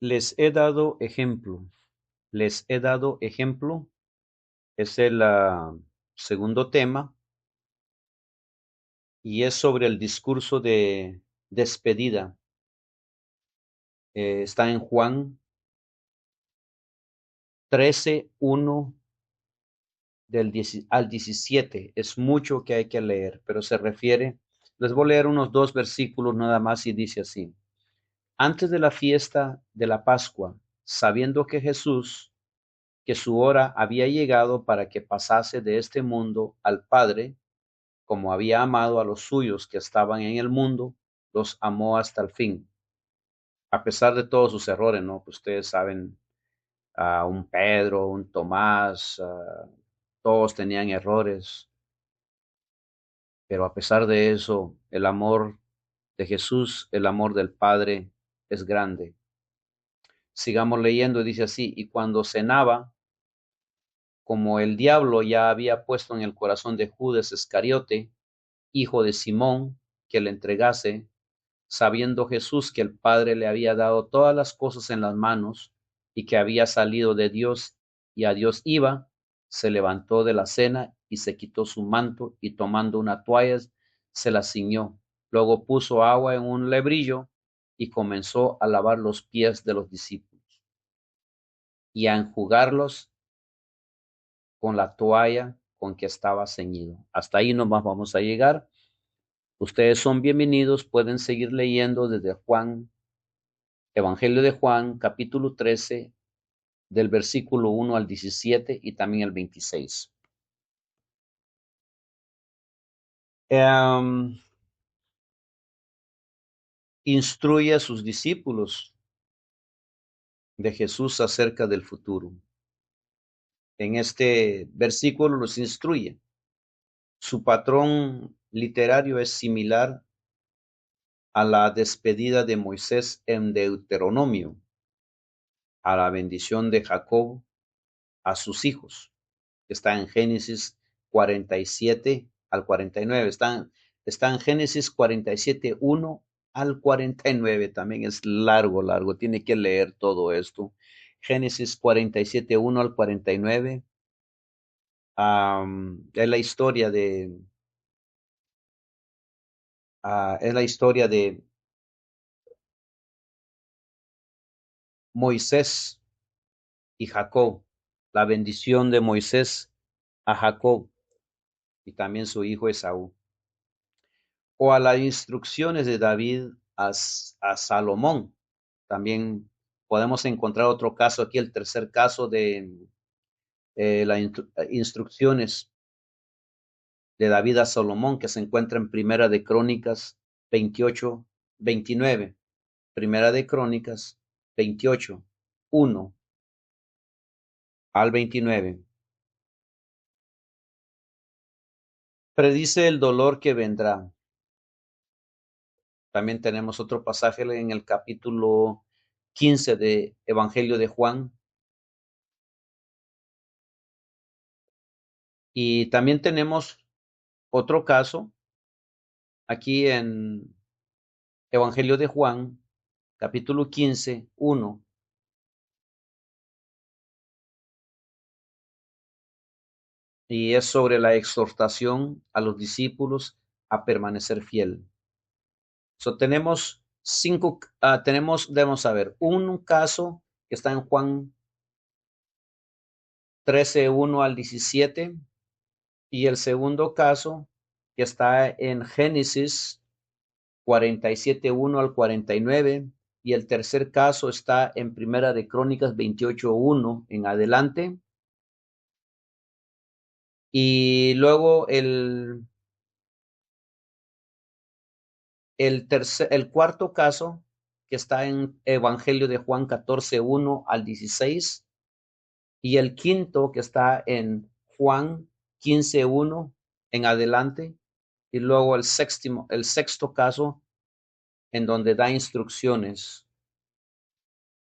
Les he dado ejemplo. Les he dado ejemplo. Es el segundo tema y es sobre el discurso de despedida. Está en Juan 13:1 al 17. Es mucho que hay que leer, pero se refiere, les voy a leer unos 2 versículos nada más y dice así. Antes de la fiesta de la Pascua, sabiendo que Jesús, que su hora había llegado para que pasase de este mundo al Padre, como había amado a los suyos que estaban en el mundo, los amó hasta el fin. A pesar de todos sus errores, ¿no? Pues ustedes saben, un Pedro, un Tomás, todos tenían errores, pero a pesar de eso, el amor de Jesús, el amor del Padre es grande. Sigamos leyendo, dice así, y cuando cenaba, como el diablo ya había puesto en el corazón de Judas Iscariote, hijo de Simón, que le entregase, sabiendo Jesús que el Padre le había dado todas las cosas en las manos y que había salido de Dios y a Dios iba, se levantó de la cena y se quitó su manto y tomando una toalla se la ciñó. Luego puso agua en un lebrillo y comenzó a lavar los pies de los discípulos y a enjugarlos con la toalla con que estaba ceñido. Hasta ahí nomás vamos a llegar. Ustedes son bienvenidos, pueden seguir leyendo desde Juan, Evangelio de Juan, capítulo 13, del versículo 1 al 17 y también el 26. Um, Instruye a sus discípulos de Jesús acerca del futuro. En este versículo los instruye. Su patrón literario es similar a la despedida de Moisés en Deuteronomio, a la bendición de Jacob a sus hijos. Está en Génesis 47 al 49. Está en Génesis 47, 1 al 49. También es largo, largo. Tiene que leer todo esto. Génesis 47, 1 al 49. Es la historia de Moisés y Jacob. La bendición de Moisés a Jacob y también su hijo Esaú. O a las instrucciones de David a Salomón. También podemos encontrar otro caso aquí, el tercer caso de las instrucciones de David a Salomón, que se encuentra en Primera de Crónicas 28, 29. Primera de Crónicas 28, 1 al 29. Predice el dolor que vendrá. También tenemos otro pasaje en el capítulo 15 de Evangelio de Juan. Y también tenemos otro caso aquí en Evangelio de Juan, capítulo 15, 1. Y es sobre la exhortación a los discípulos a permanecer fiel. So, tenemos debemos saber, un caso que está en Juan 13, 1 al 17, y el segundo caso que está en Génesis 47, 1 al 49, y el tercer caso está en Primera de Crónicas 28, 1 en adelante. Y luego el cuarto caso que está en Evangelio de Juan 14, 1 al 16, y el quinto que está en Juan 15, 1 en adelante, y luego el sexto caso en donde da instrucciones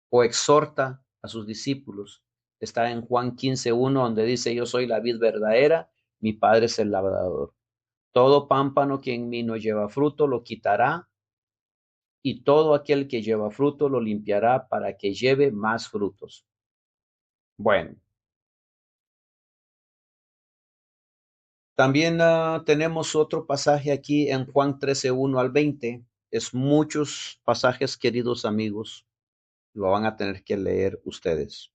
o exhorta a sus discípulos. Está en Juan 15, 1, donde dice, yo soy la vid verdadera, mi padre es el labrador. Todo pámpano que en mí no lleva fruto lo quitará, y todo aquel que lleva fruto lo limpiará para que lleve más frutos. Bueno, también tenemos otro pasaje aquí en Juan 13, 1 al 20. Es muchos pasajes, queridos amigos, lo van a tener que leer ustedes.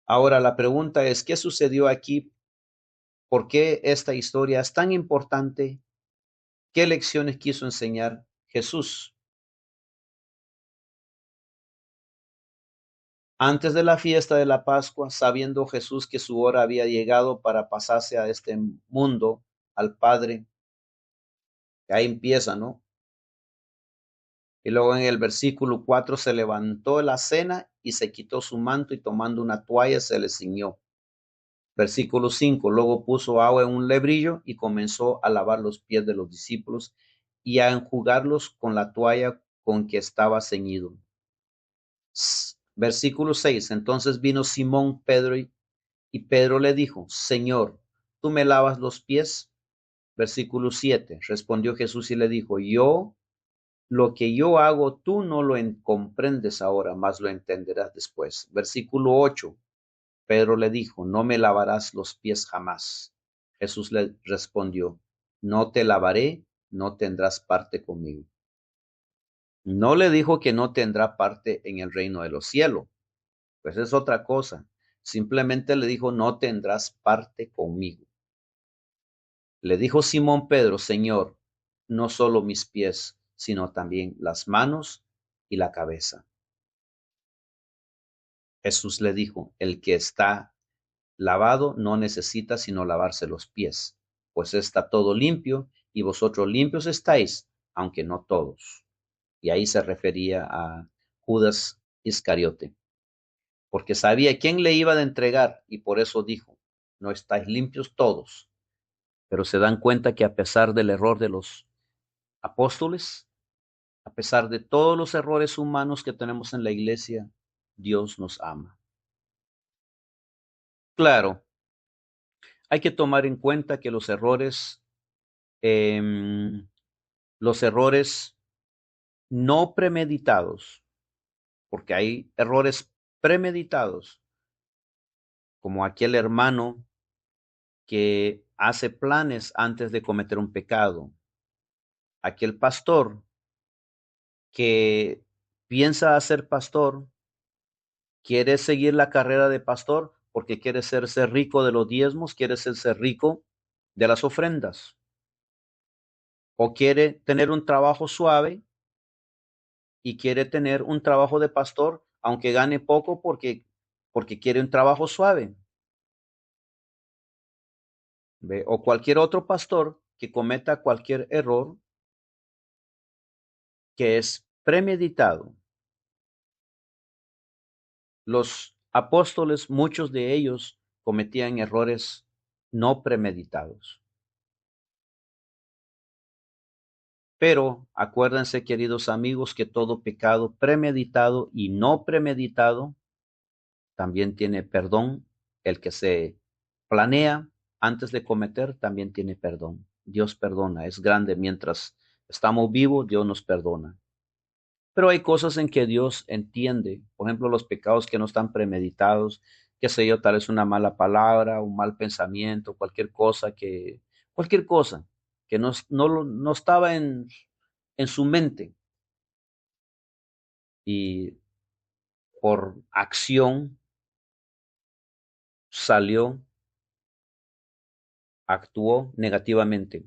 Ahora la pregunta es, ¿qué sucedió aquí? ¿Por qué esta historia es tan importante? ¿Qué lecciones quiso enseñar Jesús? Antes de la fiesta de la Pascua, sabiendo Jesús que su hora había llegado para pasarse a este mundo, al Padre, ahí empieza, ¿no? Y luego en el versículo 4 se levantó la cena y se quitó su manto y tomando una toalla se le ciñó. Versículo 5, luego puso agua en un lebrillo y comenzó a lavar los pies de los discípulos y a enjugarlos con la toalla con que estaba ceñido. Versículo 6, entonces vino Simón Pedro y Pedro le dijo, Señor, ¿tú me lavas los pies? Versículo 7, respondió Jesús y le dijo, lo que yo hago, tú no lo comprendes ahora, mas lo entenderás después. Versículo 8, Pedro le dijo, no me lavarás los pies jamás. Jesús le respondió, no te lavaré, no tendrás parte conmigo. No le dijo que no tendrá parte en el reino de los cielos, pues es otra cosa. Simplemente le dijo, no tendrás parte conmigo. Le dijo Simón Pedro, Señor, no solo mis pies, sino también las manos y la cabeza. Jesús le dijo, el que está lavado no necesita sino lavarse los pies, pues está todo limpio y vosotros limpios estáis, aunque no todos. Y ahí se refería a Judas Iscariote, porque sabía quién le iba a entregar y por eso dijo, no estáis limpios todos, pero se dan cuenta que a pesar del error de los apóstoles, a pesar de todos los errores humanos que tenemos en la iglesia, Dios nos ama. Claro, hay que tomar en cuenta que em, los errores no premeditados, porque hay errores premeditados, como aquel hermano que hace planes antes de cometer un pecado, aquel pastor que piensa ser pastor, quiere seguir la carrera de pastor porque quiere ser rico de los diezmos, quiere ser rico de las ofrendas, o quiere tener un trabajo suave y quiere tener un trabajo de pastor, aunque gane poco porque quiere un trabajo suave. ¿Ve? O cualquier otro pastor que cometa cualquier error que es premeditado. Los apóstoles, muchos de ellos cometían errores no premeditados. Pero acuérdense, queridos amigos, que todo pecado premeditado y no premeditado también tiene perdón. El que se planea antes de cometer también tiene perdón. Dios perdona, es grande. Mientras estamos vivos, Dios nos perdona. Pero hay cosas en que Dios entiende, por ejemplo, los pecados que no están premeditados, qué sé yo, tal vez una mala palabra, un mal pensamiento, cualquier cosa que no estaba en su mente y por acción salió, actuó negativamente.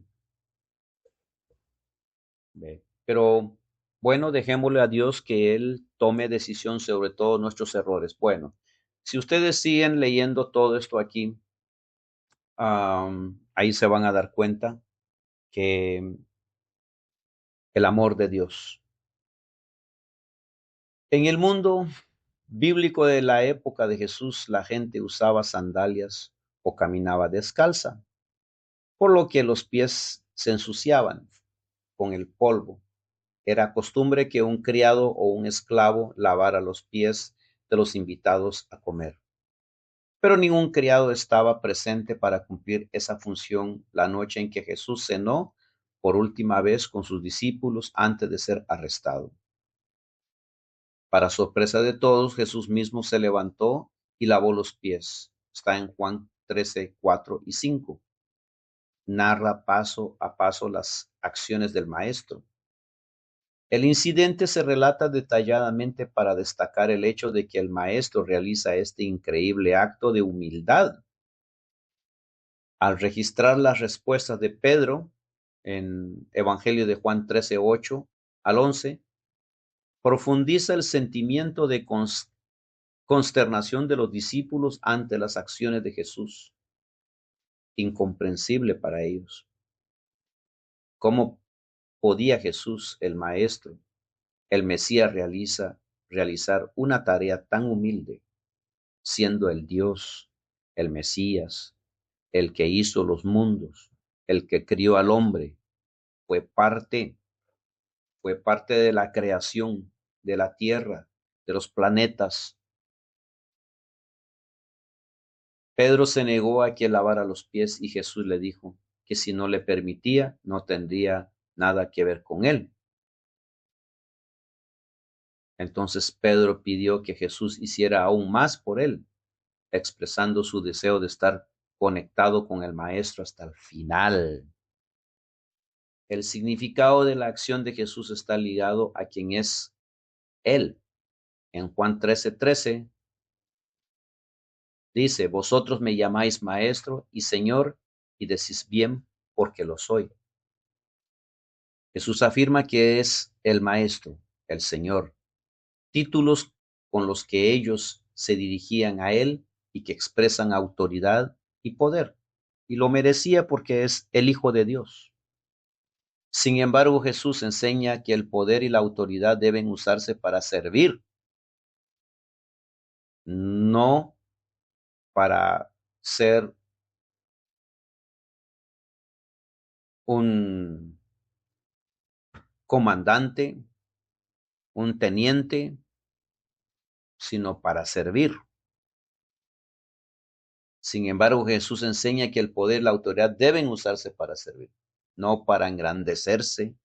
¿Ve? Pero bueno, dejémosle a Dios que Él tome decisión sobre todos nuestros errores. Bueno, si ustedes siguen leyendo todo esto aquí, ahí se van a dar cuenta que el amor de Dios. En el mundo bíblico de la época de Jesús, la gente usaba sandalias o caminaba descalza, por lo que los pies se ensuciaban con el polvo. Era costumbre que un criado o un esclavo lavara los pies de los invitados a comer. Pero ningún criado estaba presente para cumplir esa función la noche en que Jesús cenó por última vez con sus discípulos antes de ser arrestado. Para sorpresa de todos, Jesús mismo se levantó y lavó los pies. Está en Juan 13, 4 y 5. Narra paso a paso las acciones del Maestro. El incidente se relata detalladamente para destacar el hecho de que el Maestro realiza este increíble acto de humildad. Al registrar las respuestas de Pedro en Evangelio de Juan 13, 8 al 11, profundiza el sentimiento de consternación de los discípulos ante las acciones de Jesús. Incomprensible para ellos. ¿Cómo podía Jesús, el Maestro, el Mesías, realizar una tarea tan humilde, siendo el Dios, el Mesías, el que hizo los mundos, el que crió al hombre, fue parte de la creación de la tierra, de los planetas? Pedro se negó a que lavara los pies y Jesús le dijo que si no le permitía, no tendría nada que ver con él. Entonces Pedro pidió que Jesús hiciera aún más por él, expresando su deseo de estar conectado con el Maestro hasta el final. El significado de la acción de Jesús está ligado a quien es Él. En Juan 13:13 dice: vosotros me llamáis Maestro y Señor, y decís bien, porque lo soy. Jesús afirma que es el Maestro, el Señor, títulos con los que ellos se dirigían a Él y que expresan autoridad y poder, y lo merecía porque es el Hijo de Dios. Sin embargo, Jesús enseña que el poder y la autoridad deben usarse para servir, no para ser un comandante, un teniente, sino para servir. Sin embargo, Jesús enseña que el poder y la autoridad deben usarse para servir, no para engrandecerse.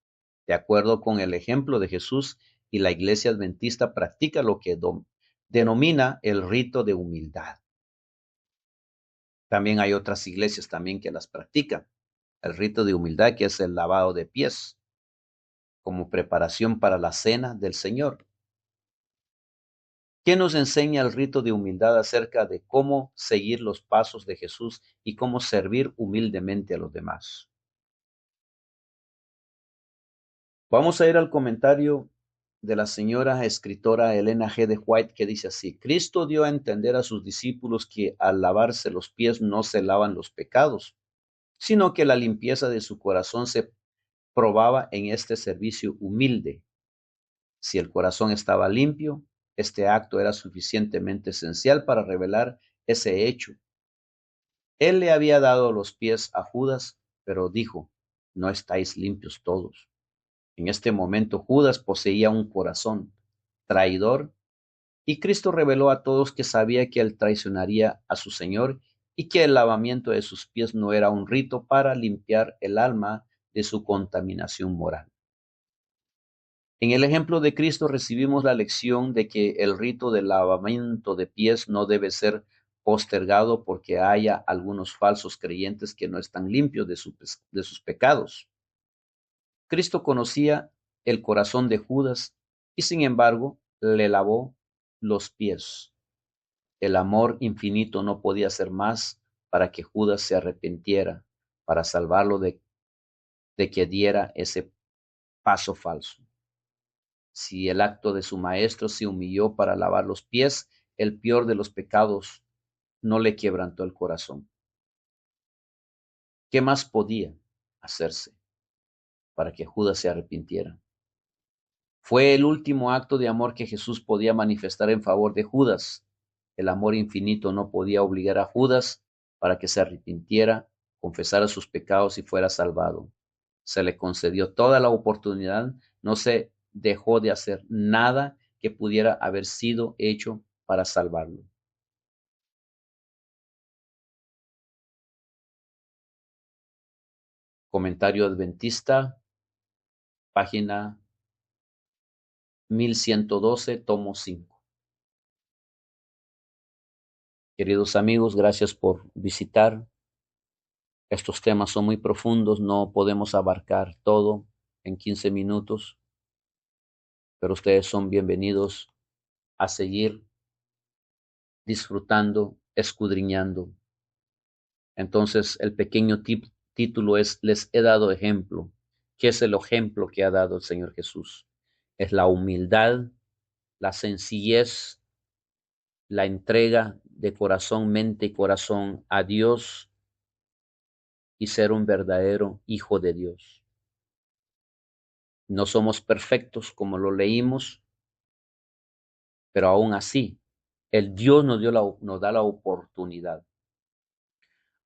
De acuerdo con el ejemplo de Jesús, y la Iglesia Adventista practica lo que denomina el rito de humildad. También hay otras iglesias también que las practican. El rito de humildad, que es el lavado de pies, como preparación para la cena del Señor. ¿Qué nos enseña el rito de humildad acerca de cómo seguir los pasos de Jesús y cómo servir humildemente a los demás? Vamos a ir al comentario de la señora escritora Elena G. de White, que dice así: Cristo dio a entender a sus discípulos que al lavarse los pies no se lavan los pecados, sino que la limpieza de su corazón se probaba en este servicio humilde. Si el corazón estaba limpio, este acto era suficientemente esencial para revelar ese hecho. Él le había dado los pies a Judas, pero dijo: no estáis limpios todos. En este momento Judas poseía un corazón traidor, y Cristo reveló a todos que sabía que él traicionaría a su Señor y que el lavamiento de sus pies no era un rito para limpiar el alma de su contaminación moral. En el ejemplo de Cristo recibimos la lección de que el rito del lavamiento de pies no debe ser postergado porque haya algunos falsos creyentes que no están limpios de sus pecados. Cristo conocía el corazón de Judas y sin embargo le lavó los pies. El amor infinito no podía hacer más para que Judas se arrepintiera, para salvarlo de que diera ese paso falso. Si el acto de su maestro se humilló para lavar los pies, el peor de los pecados no le quebrantó el corazón. ¿Qué más podía hacerse para que Judas se arrepintiera? Fue el último acto de amor que Jesús podía manifestar en favor de Judas. El amor infinito no podía obligar a Judas para que se arrepintiera, confesara sus pecados y fuera salvado. Se le concedió toda la oportunidad, no se dejó de hacer nada que pudiera haber sido hecho para salvarlo. Comentario Adventista, página 1112, tomo 5. Queridos amigos, gracias por visitar. Estos temas son muy profundos, no podemos abarcar todo en 15 minutos, pero ustedes son bienvenidos a seguir disfrutando, escudriñando. Entonces, el pequeño título es Les he dado ejemplo. ¿Qué es el ejemplo que ha dado el Señor Jesús? Es la humildad, la sencillez, la entrega de corazón, mente y corazón a Dios y ser un verdadero hijo de Dios. No somos perfectos como lo leímos, pero aún así, el Dios nos da la oportunidad.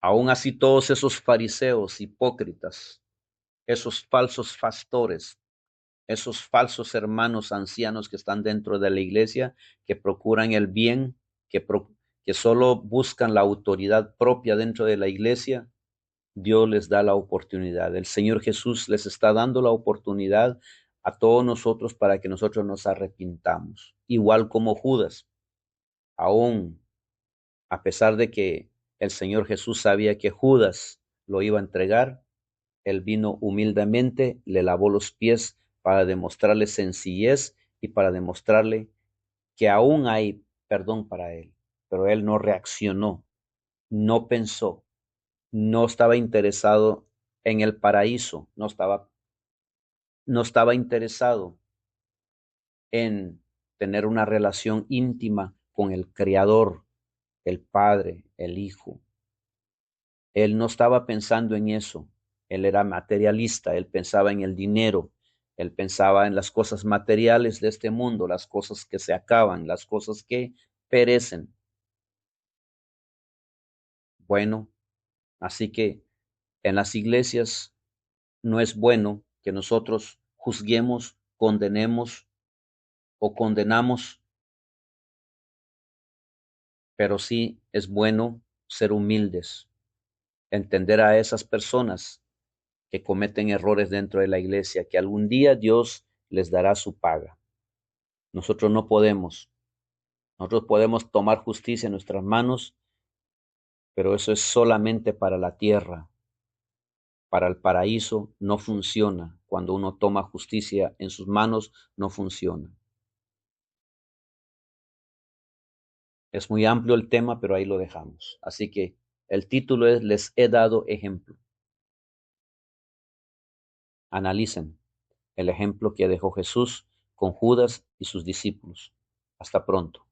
Aún así, todos esos fariseos hipócritas, esos falsos pastores, esos falsos hermanos ancianos que están dentro de la iglesia, que procuran el bien, que solo buscan la autoridad propia dentro de la iglesia, Dios les da la oportunidad. El Señor Jesús les está dando la oportunidad a todos nosotros para que nosotros nos arrepintamos. Igual como Judas, aún a pesar de que el Señor Jesús sabía que Judas lo iba a entregar, él vino humildemente, le lavó los pies para demostrarle sencillez y para demostrarle que aún hay perdón para él. Pero él no reaccionó, no pensó, no estaba interesado en el paraíso, no estaba interesado en tener una relación íntima con el Creador, el Padre, el Hijo. Él no estaba pensando en eso. Él era materialista, él pensaba en el dinero, él pensaba en las cosas materiales de este mundo, las cosas que se acaban, las cosas que perecen. Bueno, así que en las iglesias no es bueno que nosotros juzguemos, condenemos o condenamos, pero sí es bueno ser humildes, entender a esas personas que cometen errores dentro de la iglesia, que algún día Dios les dará su paga. Nosotros no podemos. Nosotros podemos tomar justicia en nuestras manos, pero eso es solamente para la tierra. Para el paraíso no funciona. Cuando uno toma justicia en sus manos, no funciona. Es muy amplio el tema, pero ahí lo dejamos. Así que el título es Les he dado ejemplo. Analicen el ejemplo que dejó Jesús con Judas y sus discípulos. Hasta pronto.